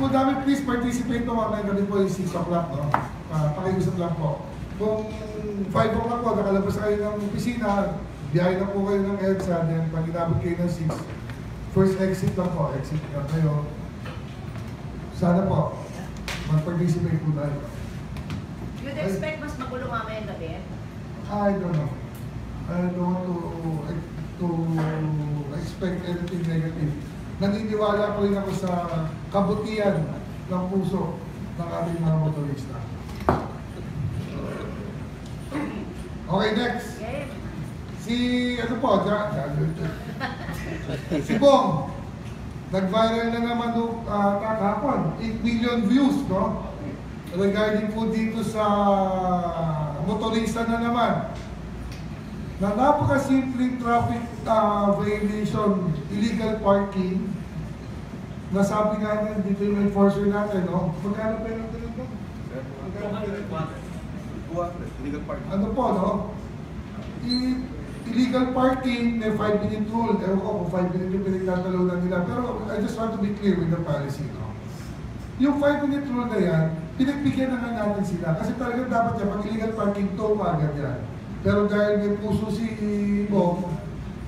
Kung dami, please participate po mamaya gabi po yung 6 o'clock, no? Pakiusap lang po. Kung 5 o'clock po, nakalabas kayo ng opisina, biyahe na po kayo ng EDSA, then pag inabot kayo ng 6, first exit lang po, exit lang kayo. Sana po, mag-participate po tayo. You'd expect mas magulo mamaya yung gabi? I don't know. I don't want to expect anything negative. Naniniwala ko rin ako sa kabutihan ng puso ng ating mga motorista. Okay, next. Si, ano po, si Bong. Nag-viral na naman nung kahapon. 8 million views, no? Regarding po dito sa motorista na naman. Na napakasimpleng traffic violation, illegal parking. Nasabi nga niya dito yung enforcer natin, no? Magkano penalty nito? Illegal parking. Ano po, no? Illegal parking, may 5-minute rule. Ewan ko kung 5 minutes yung pinagtatalunan nila. Pero I just want to be clear with the policy, no? Yung 5-minute rule na yan, pinagbigyan na nga natin sila. Kasi talagang dapat yan, pag illegal parking, tow ka agad yan. Pero dahil may puso si Bong,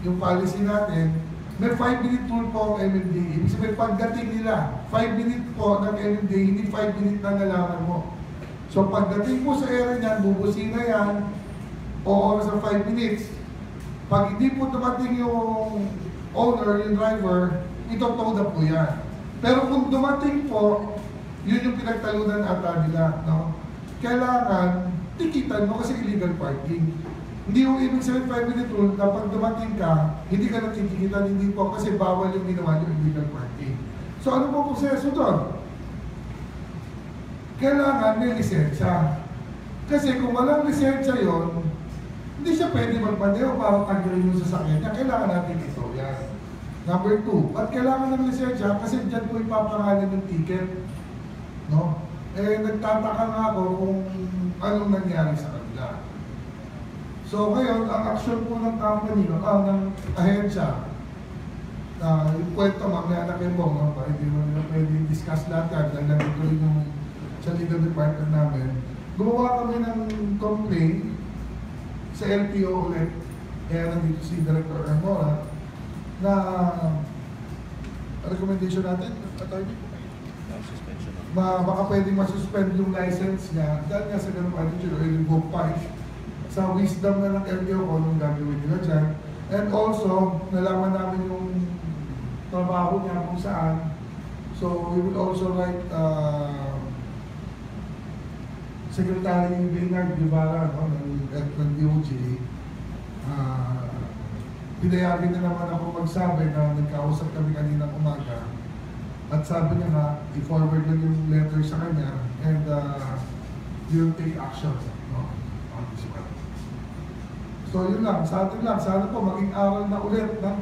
yung policy natin, may 5-minute rule po ang MMDA. Ibig sabihin, pagdating nila, 5-minute po ng MMDA, hindi 5-minute na nalaman mo. So pagdating mo sa area niyan, bubusina yan, o oras ng 5 minutes. Pag hindi po dumating yung owner, yung driver, ito-tow na po yan. Pero kung dumating po, yun yung pinagtalunan ata nila, no? Kailangan, tikitan mo kasi illegal parking. Hindi yung ibig sabihin 5-minute rule na pag dumating ka, hindi ka natitikitan, hindi po kasi bawal yung ginawa yung illegal parking. So ano po proseso doon? Kailangan may lisensya. Kasi kung walang lisensya yon, hindi siya pwede magpaneo para tanggalin yung sasakyan niya. Kailangan natin ito. Yan. Number 2, at kailangan ng lisensya kasi dyan po ipapangalan yung ticket. No? Eh, nagtataka nga ako kung anong nangyari sa kanila. So ngayon, ang action po ng company, ng ahensya, yung kwento mamaya na kayo mo, no? Hindi mo nila pwede discuss lahat yan dahil nandito rin yung sa legal department namin. Gumawa kami ng complaint sa LTO ulit, kaya nandito si Director Armora, na recommendation natin, attorney, baka pwedeng masuspend yung license niya dahil nga sa ganung attitude o revoke pa sa wisdom na ng LTO ko nung gagawin nila dyan. And also, nalaman namin yung trabaho niya kung saan. So, we will also write Secretary Bernard Guevara, no, ng DOJ. Pinayagan na naman ako magsabi na nagkausap kami kaninang umaga. At sabi niya nga, i-forward lang yung letter sa kanya and you'll take action. No? So yun lang, sa atin lang. Sana po maging aral na ulit na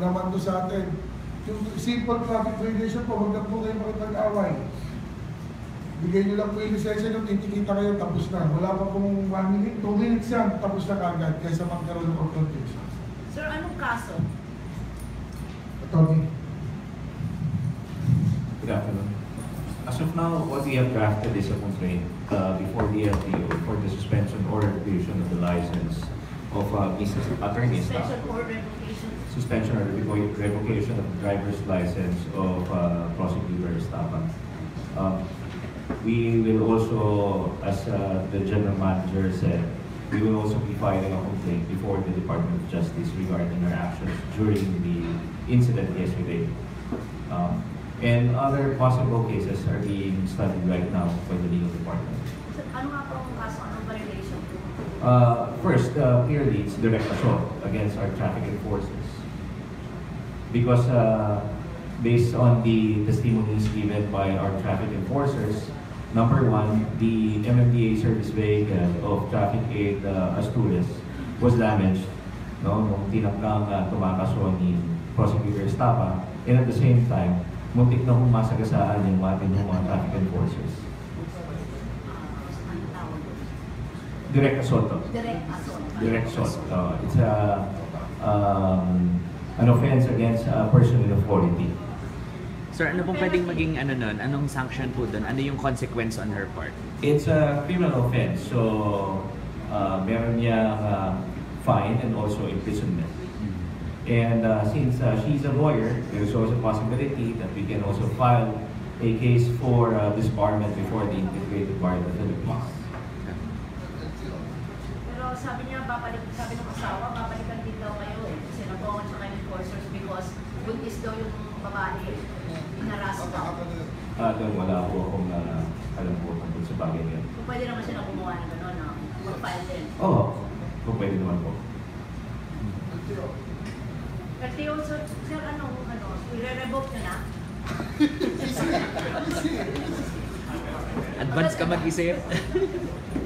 naman to sa atin. Yung simple traffic violation po, huwag na po kayo makipag-away. Bigay nyo lang po yung lisensya nyo, titikita kayo, tapos na. Wala pa pong 1 minute, 2 minutes yan, tapos na kagad kaysa magkaroon ng confrontation. Sir, anong kaso? Attorney. Good afternoon. As of now, what we have drafted is a complaint before the LTO for the suspension or revocation of the license of Mrs. Attorney Staff. Suspension or revocation? Suspension or revocation of the driver's license of Prosecutor Estafa. We will also, as the General Manager said, we will also be filing a complaint before the Department of Justice regarding our actions during the incident yesterday. And other possible cases are being studied right now by the legal department. So, ano nga po ang kaso? Anong violation? First, clearly, it's direct assault against our traffic enforcers. Because based on the testimonies given by our traffic enforcers, number 1, the MMDA service vehicle of Traffic Aid Asturias was damaged, no, nung tinangkang tumakaso ni Prosecutor Estafa, and at the same time, muntik na masagasaan yung ating mga traffic enforcers. Direct assault. Direct assault. Direct assault. It's an offense against a person in authority. Sir, ano pong pwedeng maging ano nun? Anong sanction po doon? Ano yung consequence on her part? It's a criminal offense, so meron niyang fine and also imprisonment. And since she's a lawyer, there's also a possibility that we can also file a case for disbarment before the Integrated Bar of the Philippines. Pero sabi niya, sabi ng asawa, babalikan din daw kayo eh. Kasi nag-on sa kanyang enforcers because buntis daw yung babae. Inaras daw. Doon wala po akong alam po tungkol sa bagay niya. Kung pwede naman sila gumawa ng gano'n, no? Mag-file din. Oo, kung pwede naman po. Kasi also, sir, i-revoke nyo na? Advance ka mag-isip?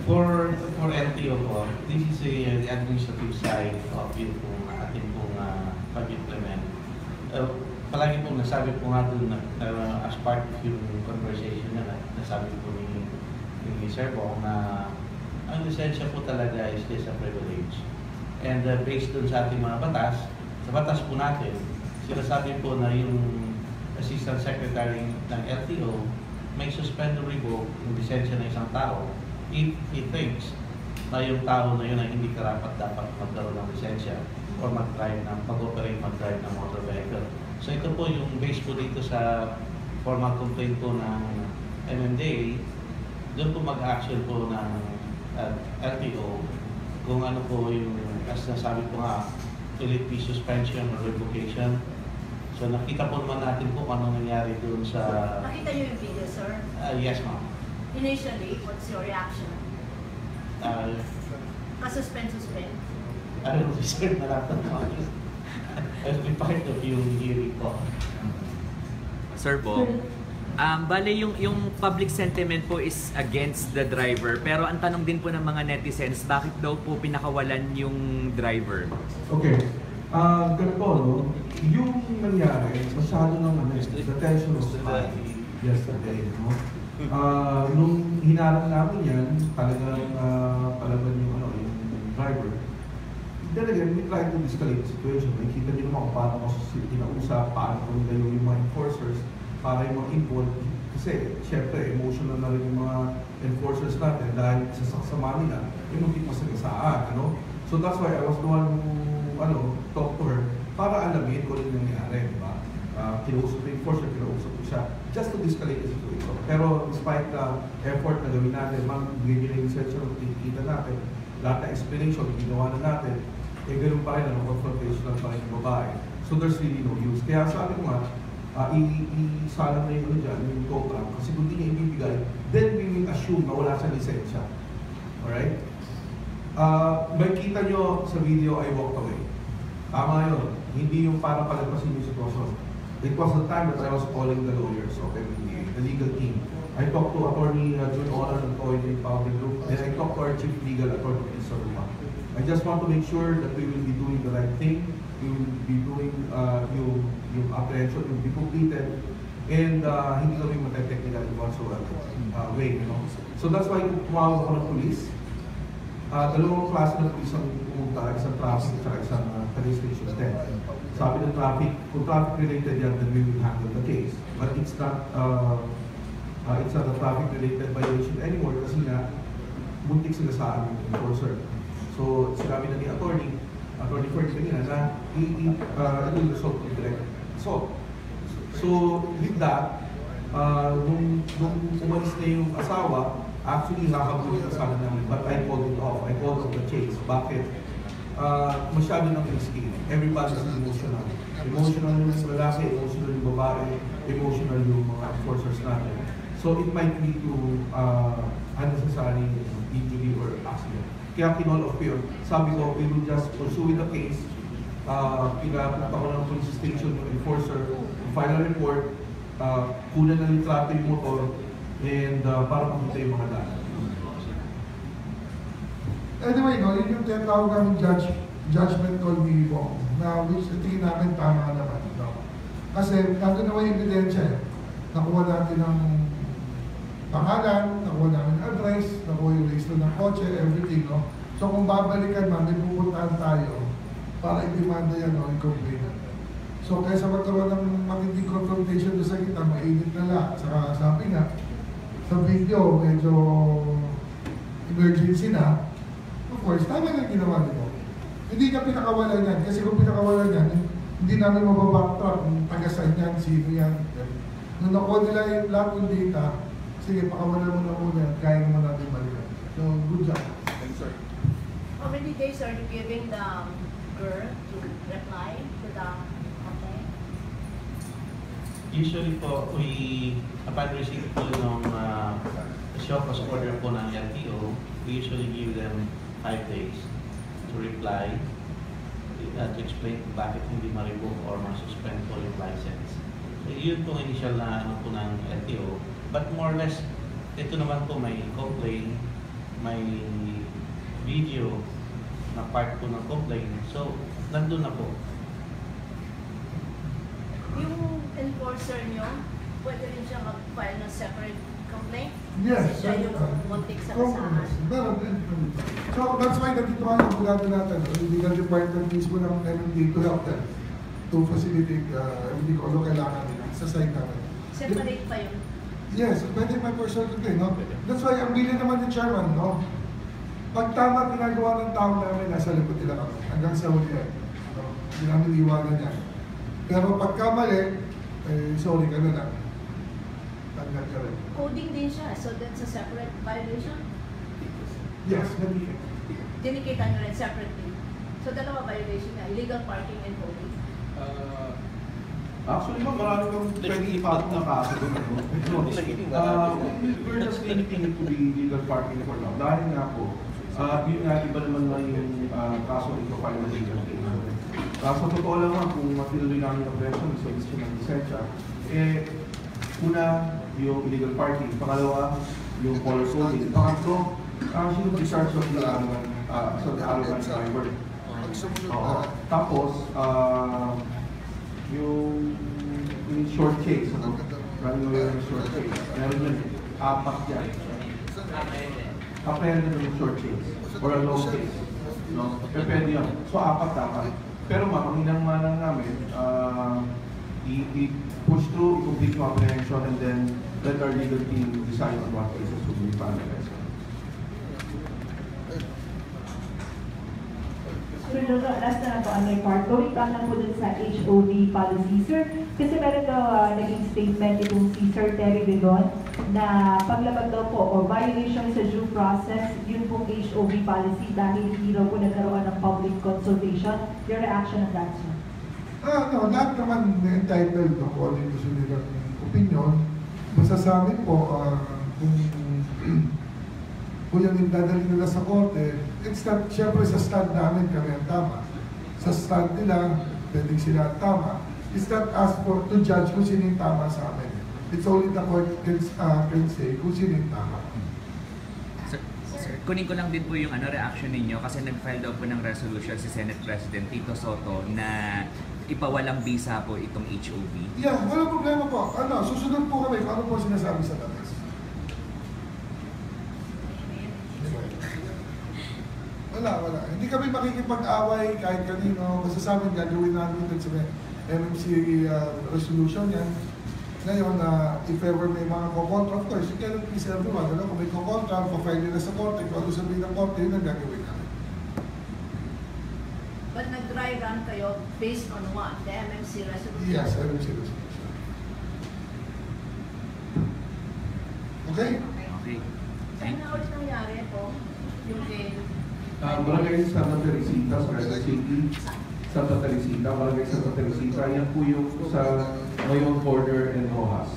For LTO po, this is the administrative side of yung ating pong pag-implement. Palagi po nasabi po nga doon as part of yung conversation na nasabi po ni Sir Bong na ang lisensya po talaga is just a privilege. And based doon sa ating mga batas, sa batas po natin, sinasabi po na yung Assistant Secretary ng LTO may suspend or revoke yung lisensya ng isang tao if he thinks na yung tao na yun ay hindi karapat dapat magkaroon ng lisensya or mag-drive ng motor vehicle. So ito po yung base po dito sa formal complaint po ng MMDA, doon po mag-action po ng LTO kung ano po yung, as nasabi po nga, will it be suspension or revocation. So nakita po naman natin po kung anong nangyari doon sa... Nakita niyo yung video, sir? Yes, ma'am. Initially, what's your reaction? Suspend. I don't know, sir, nalatan mo. I'll be part of yung hearing po. Sir Bong, bale yung public sentiment po is against the driver, pero ang tanong din po ng mga netizens, bakit daw po pinakawalan yung driver? Okay. Ganito, no? Yung nangyari, masyado ng the tension was high yesterday, no? Nung hinarang namin yan, talagang palaban yung driver. Then again, we try to de-escalate the situation. Nakikita niyo naman kung paano ko kinausap, paano ko nilayo yung mga enforcers para yung mga involved. Kasi, syempre, emotional na rin yung mga enforcers natin dahil sa saksama nila, yung muntik masagasaan, ano? So that's why I was the one who, talk to her para alamin kung ano yung nangyari, di ba? Kinausap yung enforcer, kinausap ko siya just to de-escalate the situation. Pero despite the effort na gawin natin, magbigay yung sensor, kinikita natin, lahat na explanation, ginawa na natin, eh ganun pa rin, confrontational pa rin yung babae. So there's really no use. Kaya sabi ko nga, isalang na yung yung tow truck, kasi kung di niya ibibigay, then we will assume na wala siyang lisensya. Alright? May kita nyo sa video, I walked away. Tama yun. Hindi yung para palagpasin yung sitwasyon. It was the time that I was calling the lawyers, okay, the legal team. I talked to Attorney June Oran ng Toy Public Group, and I talked to our Chief Legal Attorney Mr. Ruma. I just want to make sure that we will be doing the right thing. We will be doing yung apprehension will be completed, and hindi kami matetechnical in whatsoever way, you know. So that's why tumawag ako ng police. Dalawang klase ng police ang pumunta, isang traffic at isang police station 10. Sabi ng traffic, kung traffic related yan, then we will handle the case. But it's not a traffic related violation anymore kasi nga buntik sila sa aming enforcer. So sinabi na ni Attorney Ferdy kanina na it will result in direct assault. So with that, nung umalis na yung asawa, actually nakabuli na sana namin, but I called it off. I called off the chase. Bakit? Masyado ng risky. Everybody's emotional. Emotional yung lalaki, emotional yung babae, emotional yung mga enforcers natin. So it might lead to unnecessary injury or accident. Kaya kinall off yun. Sabi ko, we will just pursue the case. Pinapunta ko ng police station yung enforcer, file a report, kunan na litrato yung motor, and para makita yung mga data. Anyway, no, yun yung tinatawag namin judgment call ni Bong, na which tingin namin tama naman. No? Kasi nandun naman yung ebidensya. Nakuha natin ng pangalan, nakuha namin address, nakuha yung register ng kotse, everything. No? So kung babalikan man, may pupuntahan tayo para i-demanda yan o i-complain natin. So kaysa magkaroon ng matinding confrontation doon sa kita, mainit na lang. Saka sabi nga, sa video, medyo emergency na. Of course, tama lang ginawa nito. Hindi ka pinakawalan yan. Kasi kung pinakawalan yan, hindi namin mababacktrack kung taga-saan yan, sino yan. Nung nakuha nila yung lahat ng data, sige, pakawalan mo na muna, kaya naman natin balikan. So, good job. Thanks, sir. How many days are you giving the girl to reply to the complaint? Usually po, upon receipt po ng show cause order po ng LTO, we usually give them 5 days to reply, to explain bakit hindi ma-revoke or ma-suspend po yung license. So yun po initial na ano po ng LTO. But more or less, ito naman po may complaint, may video na part po ng complaint. So, nandun na po. Yung enforcer nyo, pwede rin siya mag-file ng separate complaint? Yes. Siya yung muntik sa kasahan. So that's why nandito nga yung bulado natin. Yung legal department mismo ng MMD to help them to facilitate hindi ko ano kailangan nila sa side namin. Separate pa yun? Yes, pwede may personal complaint, no? That's why ang bilin naman ni Chairman, no? Pag tama ginagawa ng tao namin, nasa likod nila kami. Hanggang sa huli yan. No? Hindi namin iwanan yan. Pero pagka mali, sorry ka na lang. Tanggal ka rin. Coding din siya, so that's a separate violation? Yes, nandito. Dinikita nyo rin separately. So dalawa violation na, illegal parking and coding. Actually, marami kang pwede ipasok na kaso doon. We're just limiting it to the legal parking for now. Dahil nga po, yun nga, iba naman lang yung kaso ito file ng legal case. Sa totoo lang nga, kung matiluloy namin ang operation sa issue ng lisensya, una, yung illegal parking. Pangalawa, yung color coding. Pangatlo, sino discharge of the arrogant driver. Tapos, yung short chase, running away ng short chase. Meron yun, 4 yan. Kapag yung short chase or a long chase. No? Pwede yun. So, 4 dapat. Pero ang hinang-manang namin, i-push through, i-complete yung apprehension, and then let our legal team decide on what cases to be finalized. Sir Jojo, last na lang po on my part. Going back lang po dun sa HOD policy, sir. Kasi meron daw naging statement itong si Sir Terry Bidon na paglabag daw po o violation sa due process, yun pong HOD policy dahil hindi daw po nagkaroon ng public consultation. Your reaction on that, sir? No, lahat naman entitled according to legal opinion. Masasabi po, kung yung dadalhin nila sa korte, it's not, syempre sa stand namin kami ang tama. Sa stand nila, pwedeng sila ang tama. It's not us to judge kung sino yung tama sa amin. It's only the court can say kung sino yung tama. Sir, kunin ko lang din po yung reaction ninyo kasi nag-file daw po ng resolution si Senate President Tito Sotto na ipawalang visa po itong HOV. Yeah, wala problema po. Susunod po kami kung ano po sinasabi sa batas. Wala. Hindi kami makikipag-away kahit kanino. Basta sa amin, gagawin namin ito sa MMC resolution yan. Ngayon, if ever may mga kukontra, of course, you cannot please everyone. Kung may kukontra, pa-file nila sa korte, kung ano sabihin ng korte, yun ang gagawin namin. But nag-dry run kayo based on what? The MMC resolution? Yes, MMC resolution. Okay? Okay. Saan na ulit nangyari po? Yung kay... Barangay Santa Teresita, sa Quezon City. Santa Teresita, Barangay Santa Teresita. Yan po yung sa Mayon Border and Rojas.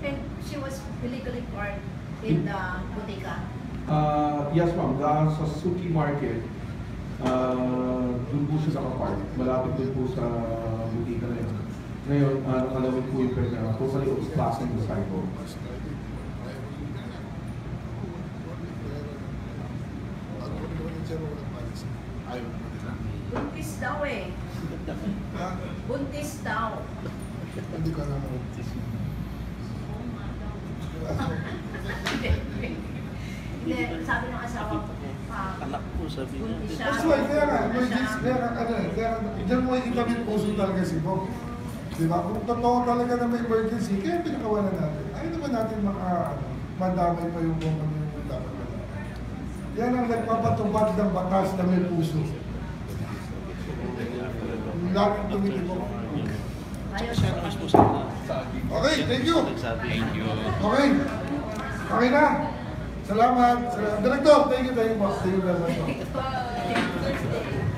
And she was illegally parked in the Botica? Yes ma'am, sa Suki Market, doon po siya nakapark. Malapit din po sa butika na yun. Ngayon, nakalawin po yung pera, totally obstructing the sidewalk. Buntis daw eh. Buntis daw. Hindi ko alam. Hindi, sabi ng asawa ko, Anak ko, sabi niya. buntis siya. That's why, kaya nga, emergency, kaya dyan mo ikabit puso talaga si Bob. Diba? Kung totoo talaga na may emergency, kaya pinakawalan natin. Ayaw naman natin madamay pa yung kung yung dapat na. Yan ang nagpapatupad ng batas na may puso. Laging tumitibok. Ayaw Siya siya. naman po sana. Okay, thank you. Thank you. Okay. Okay na. Salamat. Director, thank you very much. Thank you very much. Thank you.